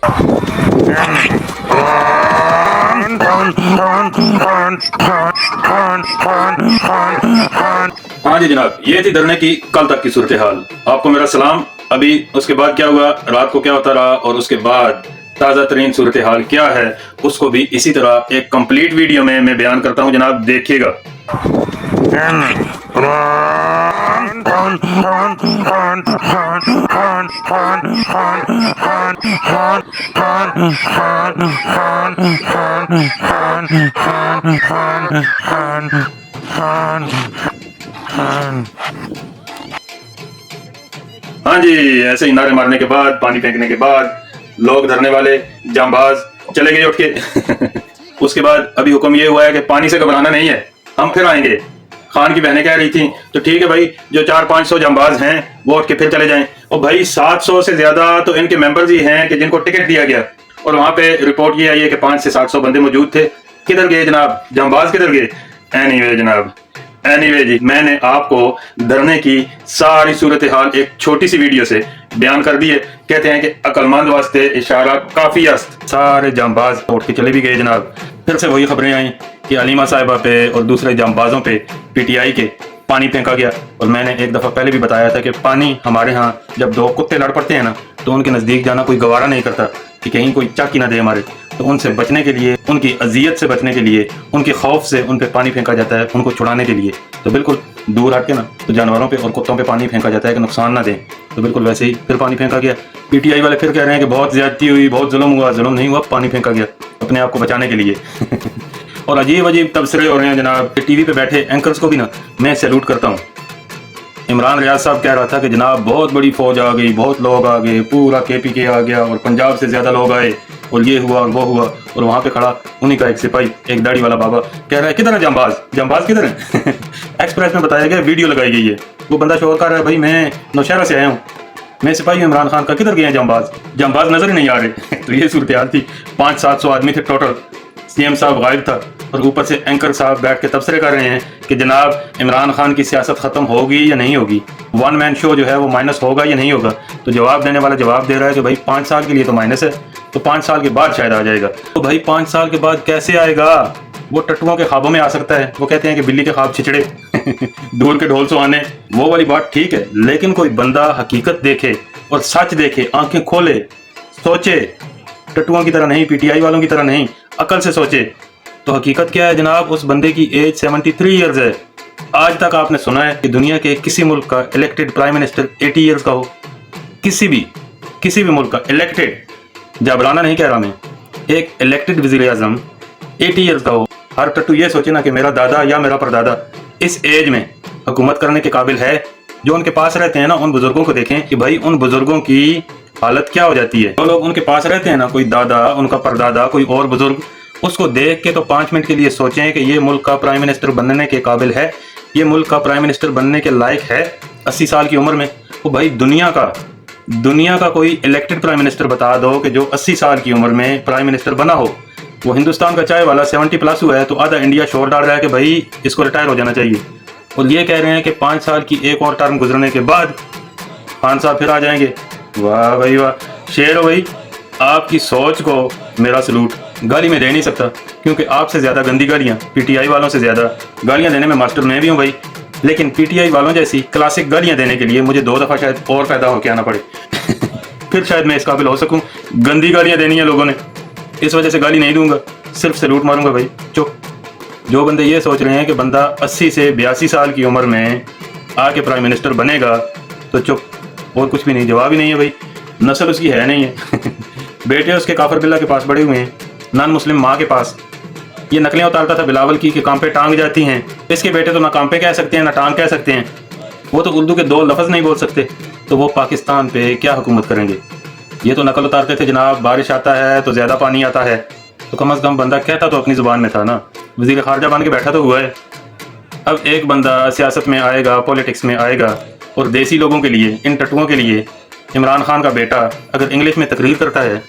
हाँ जी जनाब, ये थी धरने की कल तक की सूरत हाल। आपको मेरा सलाम। अभी उसके बाद क्या हुआ, रात को क्या होता रहा और उसके बाद ताज़ा तरीन सूरत हाल क्या है, उसको भी इसी तरह एक कंप्लीट वीडियो में मैं बयान करता हूँ जनाब, देखिएगा। हाँ जी, ऐसे ही नारे मारने के बाद, पानी फेंकने के बाद लोग, धरने वाले जांबाज चले गए उठ के। उसके बाद अभी हुक्म ये हुआ है कि पानी से घबराना नहीं है, हम फिर आएंगे। खान की बहनें कह रही थी तो ठीक है भाई, जो 400-500 जांबाज हैं वो उठ के फिर चले जाएं। और भाई 700 से ज्यादा तो इनके मेंबर्स ही हैं कि जिनको टिकट दिया गया, और वहां पे रिपोर्ट ये आई है कि 500 से 700 बंदे मौजूद थे। किधर गए जनाब, जांबाज किधर गए? एनीवे जनाब, एनीवे जी, मैंने आपको धरने की सारी सूरत हाल एक छोटी सी वीडियो से बयान कर दी है। कहते हैं कि अक्लमंद वास्ते इशारा काफी अस्त। सारे जांबाज उठ के चले भी गए जनाब। फिर से वही खबरें आई कि अलीमा साहिबा पे और दूसरे जांबाजों पे पीटीआई के पानी फेंका गया। और मैंने एक दफा पहले भी बताया था कि पानी हमारे यहाँ जब दो कुत्ते लड़ पड़ते हैं ना, तो उनके नजदीक जाना कोई गवारा नहीं करता कि कहीं कोई चाकी ना दे हमारे। तो उनसे बचने के लिए, उनकी अजियत से बचने के लिए, उनके खौफ से उन पे पानी फेंका जाता है, उनको छुड़ाने के लिए। तो बिल्कुल दूर हट के ना, तो जानवरों पे और कुत्तों पे पानी फेंका जाता है कि नुकसान ना दें। तो बिल्कुल वैसे ही फिर पानी फेंका गया। पीटीआई वाले फिर कह रहे हैं कि बहुत ज्यादती हुई, बहुत जुल्म हुआ। जुल्म नहीं हुआ, पानी फेंका गया अपने आप को बचाने के लिए। और अजीब अजीब तबसरे हो रहे हैं जनाब। टीवी पे बैठे एंकर्स को भी ना मैं सैल्यूट करता हूँ। इमरान रियाज साहब कह रहा था कि जनाब बहुत बड़ी फौज आ गई, बहुत लोग आ गए, पूरा केपीके आ गया और पंजाब से ज्यादा लोग आए और ये हुआ और वो हुआ। और वहां पे खड़ा उन्हीं का एक सिपाही, एक दाढ़ी वाला बाबा कह रहा है किधर है जांबाज, जांबाज किधर है? एक्सप्रेस में बताया गया, वीडियो लगाई गई है। वो बंदा शोर कर रहा है, भाई मैं नौशहरा से आया हूँ, मैं सिपाही हूँ इमरान खान का, किधर गए हैं जांबाज? जांबाज नजर ही नहीं आ रहे। तो ये सूरत हाल थी। 500-700 आदमी थे टोटल। सीएम साहब गायब था और ऊपर से एंकर साहब बैठ के तबसरे कर रहे हैं कि जनाब इमरान खान की सियासत खत्म होगी या नहीं होगी, वन मैन शो जो है वो माइनस होगा या नहीं होगा। तो जवाब देने वाला जवाब दे रहा है कि भाई 5 साल के लिए तो माइनस है, तो 5 साल के बाद शायद आ जाएगा। तो भाई 5 साल के बाद कैसे आएगा? वो टट्टुओं के ख्वाबों में आ सकता है। वो कहते हैं कि बिल्ली के ख्वाब छिचड़े, दूर के ढोल सुहाने, वो वाली बात ठीक है। लेकिन कोई बंदा हकीकत देखे और सच देखे, आंखें खोले, सोचे, टट्टुओं की तरह नहीं, पीटीआई वालों की तरह नहीं, अकल से सोचे। तो हकीकत क्या है जनाब? उस बंदे की एज 73 ईयर्स है। आज तक आपने सुना है कि दुनिया के किसी मुल्क का इलेक्टेड प्राइम मिनिस्टर 80 ईयर्स का हो? किसी भी मुल्क का इलेक्टेड, जाबराना नहीं कह रहा मैं, एक इलेक्टेड वजीर आजम 80 ईयर्स का हो। हर टट्टू ये सोचे ना कि मेरा दादा या मेरा परदादा इस एज में हुकूमत करने के काबिल है। जो उनके पास रहते हैं ना, उन बुजुर्गों को देखें कि भाई उन बुजुर्गों की हालत क्या हो जाती है। जो लोग उनके पास रहते हैं ना, कोई दादा, उनका परदादा, कोई और बुजुर्ग, उसको देख के तो 5 मिनट के लिए सोचें कि ये मुल्क का प्राइम मिनिस्टर बनने के काबिल है, ये मुल्क का प्राइम मिनिस्टर बनने के लायक है 80 साल की उम्र में। तो भाई दुनिया का कोई इलेक्टेड प्राइम मिनिस्टर बता दो कि जो 80 साल की उम्र में प्राइम मिनिस्टर बना हो। वो हिंदुस्तान का चाय वाला 70+ हुआ है, तो आधा इंडिया शोर डाल रहा है कि भाई इसको रिटायर हो जाना चाहिए। और ये कह रहे हैं कि 5 साल की एक और टर्म गुजरने के बाद खान साहब फिर आ जाएंगे। वाह भाई वाह, शेर हो भाई। आपकी सोच को मेरा सलूट। गाली में दे नहीं सकता क्योंकि आपसे ज्यादा गंदी गालियां, पीटीआई वालों से ज्यादा गालियां देने में मास्टर मैं भी हूं भाई। लेकिन पीटीआई वालों जैसी क्लासिक गालियां देने के लिए मुझे 2 दफा शायद और पैदा होकर आना पड़े। फिर शायद मैं इस काबिल हो सकूं। गंदी गालियां देनी है लोगों ने, इस वजह से गाली नहीं दूंगा, सिर्फ सलूट मारूंगा भाई। चुप। जो बंदे ये सोच रहे हैं कि बंदा 80 से 82 साल की उम्र में आके प्राइम मिनिस्टर बनेगा, तो चुप, और कुछ भी नहीं, जवाब ही नहीं है भाई। नस्ल उसकी है नहीं है। बेटे उसके काफर बिल्ला के पास बड़े हुए हैं, नॉन मुस्लिम माँ के पास। ये नकलें उतारता था बिलावल की कि कांपे टांग जाती हैं। इसके बेटे तो ना कांपे कह सकते हैं ना टांग कह सकते हैं। वो तो उर्दू के 2 लफ्ज़ नहीं बोल सकते, तो वो पाकिस्तान पे क्या हुकूमत करेंगे? ये तो नकल उतारते थे जनाब, बारिश आता है तो ज़्यादा पानी आता है, तो कम अज़ कम बंदा कहता तो अपनी ज़ुबान में था ना। वज़ीर ख़ारजा बन के बैठा तो हुआ है। अब एक बंदा सियासत में आएगा, पॉलिटिक्स में आएगा, और देसी लोगों के लिए, इन टट्टुओं के लिए, इमरान खान का बेटा अगर इंग्लिश में तकरीर करता है,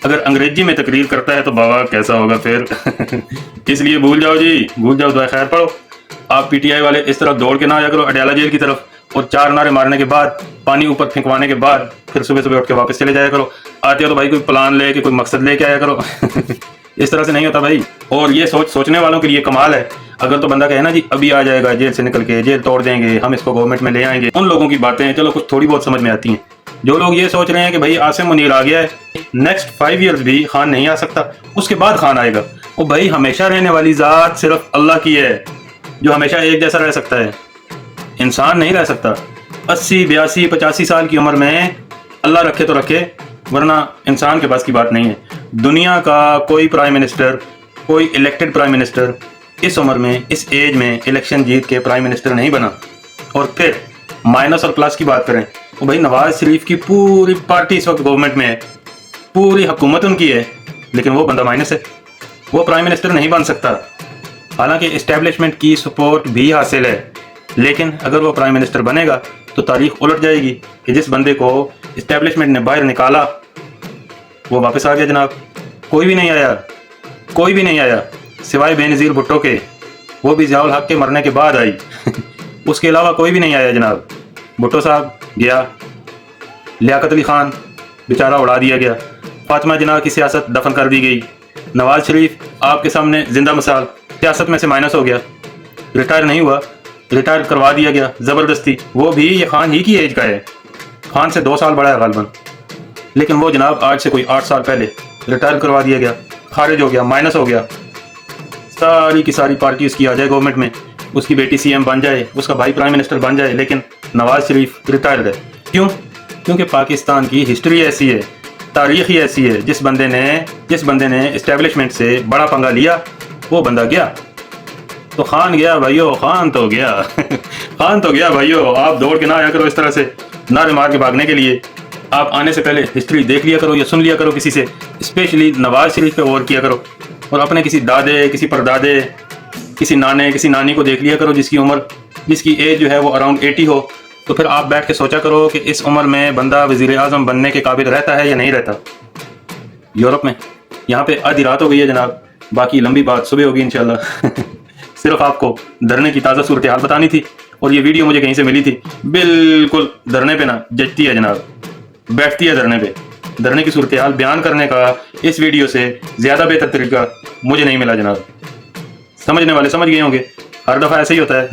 अगर अंग्रेजी में तकरीर करता है, तो बाबा कैसा होगा फिर। इसलिए भूल जाओ जी, भूल जाओ, दुआ खैर पढ़ो। आप पीटीआई वाले इस तरफ दौड़ के ना आया करो अडयाला जेल की तरफ और 4 नारे मारने के बाद, पानी ऊपर फेंकवाने के बाद फिर सुबह सुबह उठ के वापस चले जाया करो। आते हो तो भाई कोई प्लान ले के कोई मकसद लेके आया करो। इस तरह से नहीं होता भाई। और ये सोचने वालों के लिए कमाल है। अगर तो बंदा कहे ना जी अभी आ जाएगा जेल से निकल के, जेल तोड़ देंगे, हम इसको गवर्नमेंट में ले आएंगे, उन लोगों की बातें चलो कुछ थोड़ी बहुत समझ में आती हैं। जो लोग ये सोच रहे हैं कि भाई आसिम मुनीर आ गया है, नेक्स्ट 5 ईयर्स भी खान नहीं आ सकता, उसके बाद खान आएगा। वो भाई हमेशा रहने वाली ज़ात सिर्फ अल्लाह की है, जो हमेशा एक जैसा रह सकता है। इंसान नहीं रह सकता। 80, 82, 85 साल की उम्र में अल्लाह रखे तो रखे, वरना इंसान के पास की बात नहीं है। दुनिया का कोई प्राइम मिनिस्टर, कोई इलेक्टेड प्राइम मिनिस्टर इस उम्र में, इस एज में इलेक्शन जीत के प्राइम मिनिस्टर नहीं बना। और फिर माइनस और प्लस की बात करें तो भाई नवाज शरीफ की पूरी पार्टी इस वक्त गवर्नमेंट में है, पूरी हुकूमत उनकी है, लेकिन वो बंदा माइनस है, वो प्राइम मिनिस्टर नहीं बन सकता। हालांकि इस्टेब्लिशमेंट की सपोर्ट भी हासिल है, लेकिन अगर वो प्राइम मिनिस्टर बनेगा तो तारीख उलट जाएगी कि जिस बंदे को इस्टेब्लिशमेंट ने बाहर निकाला वो वापस आ गया जनाब। कोई भी नहीं आया, कोई भी नहीं आया सिवाय बेनज़ीर भुट्टो के, वो भी ज़ियाउल हक के मरने के बाद आई। उसके अलावा कोई भी नहीं आया जनाब। भुट्टो साहब गया, लियाकत अली खान बेचारा उड़ा दिया गया, फातिमा जिन्ना की सियासत दफन कर दी गई, नवाज शरीफ आपके सामने जिंदा मिसाल सियासत में से माइनस हो गया, रिटायर नहीं हुआ, रिटायर करवा दिया गया ज़बरदस्ती। वो भी ये खान ही की एज का है, खान से 2 साल बड़ा है गालबन, लेकिन वो जनाब आज से कोई 8 साल पहले रिटायर करवा दिया गया, खारिज हो गया, माइनस हो गया। सारी की सारी पार्टी उसकी आ जाए गवर्नमेंट में, उसकी बेटी सीएम बन जाए, उसका भाई प्राइम मिनिस्टर बन जाए, लेकिन नवाज शरीफ रिटायर्ड है। क्यों? क्योंकि पाकिस्तान की हिस्ट्री ऐसी है, तारीख ही ऐसी है। जिस बंदे ने इस्टेब्लिशमेंट से बड़ा पंगा लिया वो बंदा गया। तो खान गया भाइयों, खान तो गया। खान तो गया भाइयों। आप दौड़ के ना आया करो इस तरह से नारे मार के भागने के लिए। आप आने से पहले हिस्ट्री देख लिया करो या सुन लिया करो किसी से, स्पेशली नवाज शरीफ पे गौर किया करो, और अपने किसी दादे, किसी परदादे, किसी नाने, किसी नानी को देख लिया करो जिसकी एज जो है वो अराउंड 80 हो। तो फिर आप बैठ के सोचा करो कि इस उम्र में बंदा वज़ीर आज़म बनने के काबिल रहता है या नहीं रहता। यूरोप में यहाँ पे आधी रात हो गई है जनाब, बाकी लंबी बात सुबह होगी इंशाल्लाह। सिर्फ आपको धरने की ताज़ा सूरत हाल बतानी थी, और ये वीडियो मुझे कहीं से मिली थी, बिल्कुल धरने पे ना जचती है जनाब, बैठती है धरने पे। धरने की सूरत हाल बयान करने का इस वीडियो से ज़्यादा बेहतर तरीका मुझे नहीं मिला जनाब। समझने वाले समझ गए होंगे। हर दफ़ा ऐसे ही होता है।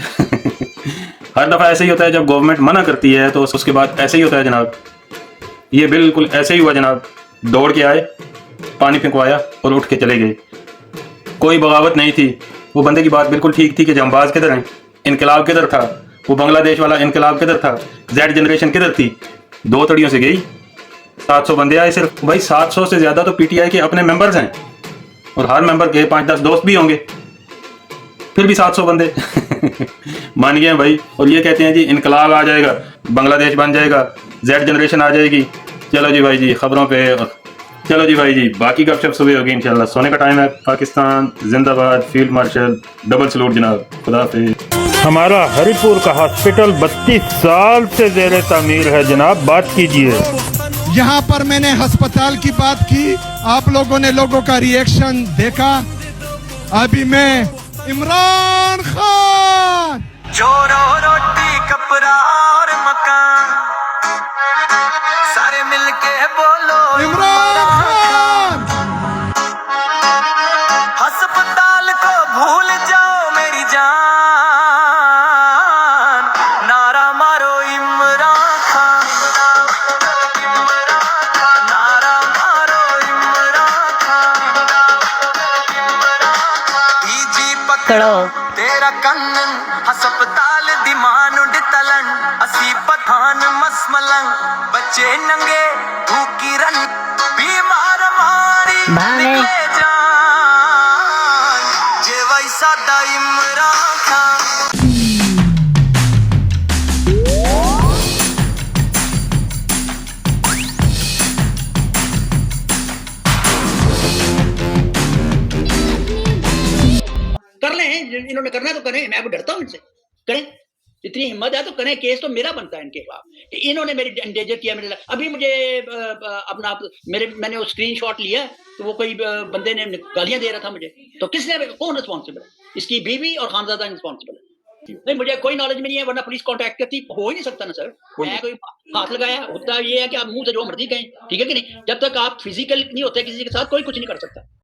हर दफ़ा ऐसे ही होता है, जब गवर्नमेंट मना करती है तो उसके बाद ऐसे ही होता है जनाब। ये बिल्कुल ऐसे ही हुआ जनाब। दौड़ के आए, पानी फेंकवाया और उठ के चले गए। कोई बगावत नहीं थी। वो बंदे की बात बिल्कुल ठीक थी कि जांबाज किधर हैं, इनकलाब किधर था, वो बांग्लादेश वाला इनकलाब किधर था, जेड जनरेशन किधर थी। 2 तड़ियों से गई, 700 बंदे आए सिर्फ। भाई 700 से ज़्यादा तो पीटीआई के अपने मेंबर्स हैं, और हर मेंबर के 5-10 दोस्त भी होंगे, फिर भी 700 बंदे। मान गए भाई। और ये कहते हैं जी इनकलाब आ जाएगा, बांग्लादेश बन जाएगा, जेड जनरेशन आ जाएगी। चलो जी भाई जी खबरों पे, चलो जी भाई जी बाकी गपशप सुबह होगी इंशाल्लाह। सोने का टाइम है। पाकिस्तान जिंदाबाद। फील्ड मार्शल डबल सलूट जनाब। खुदा हाफिज़। हमारा हरिपुर का हॉस्पिटल 32 साल से ज़ेरे तामीर है जनाब, बात कीजिए। यहाँ पर मैंने अस्पताल की बात की, आप लोगों ने लोगों का रिएक्शन देखा। अभी मैं इमरान खान, जोरो रोटी कपड़ा और मकान, सारे मिलके बोलो इमरान खान। अस्पताल को भूल जाओ मेरी जान, नारा मारो इमरान खान, नारा मारो इमरान खान, इजी पकड़ो तेरा कन्नन, अस्पताल दी मानुड तलन, असी पठान मसमलन, बच्चे नंगे भूखी रन, बीमार मारी निकले जान, जे वैसा दा इमरान खान। कर लें, इन्होंने करना है तो करें, मैं अब डरता हूं इनसे। करें, इतनी हिम्मत है तो करें। केस तो मेरा बनता है इनके खिलाफ। इन्होंने मेरी एंडेजर किया मेरे, अभी मुझे अपना मैंने वो स्क्रीनशॉट लिया, तो वो कोई बंदे ने गालियां दे रहा था मुझे, तो किसने, कौन रिस्पॉन्सिबल है? इसकी बीवी और खानजादा रिस्पॉन्सिबल है। नहीं, मुझे कोई नॉलेज में नहीं है, वरना पुलिस कांटेक्ट करती, हो ही नहीं सकता ना सर। मैं कोई हाथ लगाया होता, ये है कि आप मुंह से जो मर्जी कहें, ठीक है कि नहीं? जब तक आप फिजिकल नहीं होते किसी के साथ, कोई कुछ नहीं कर सकता।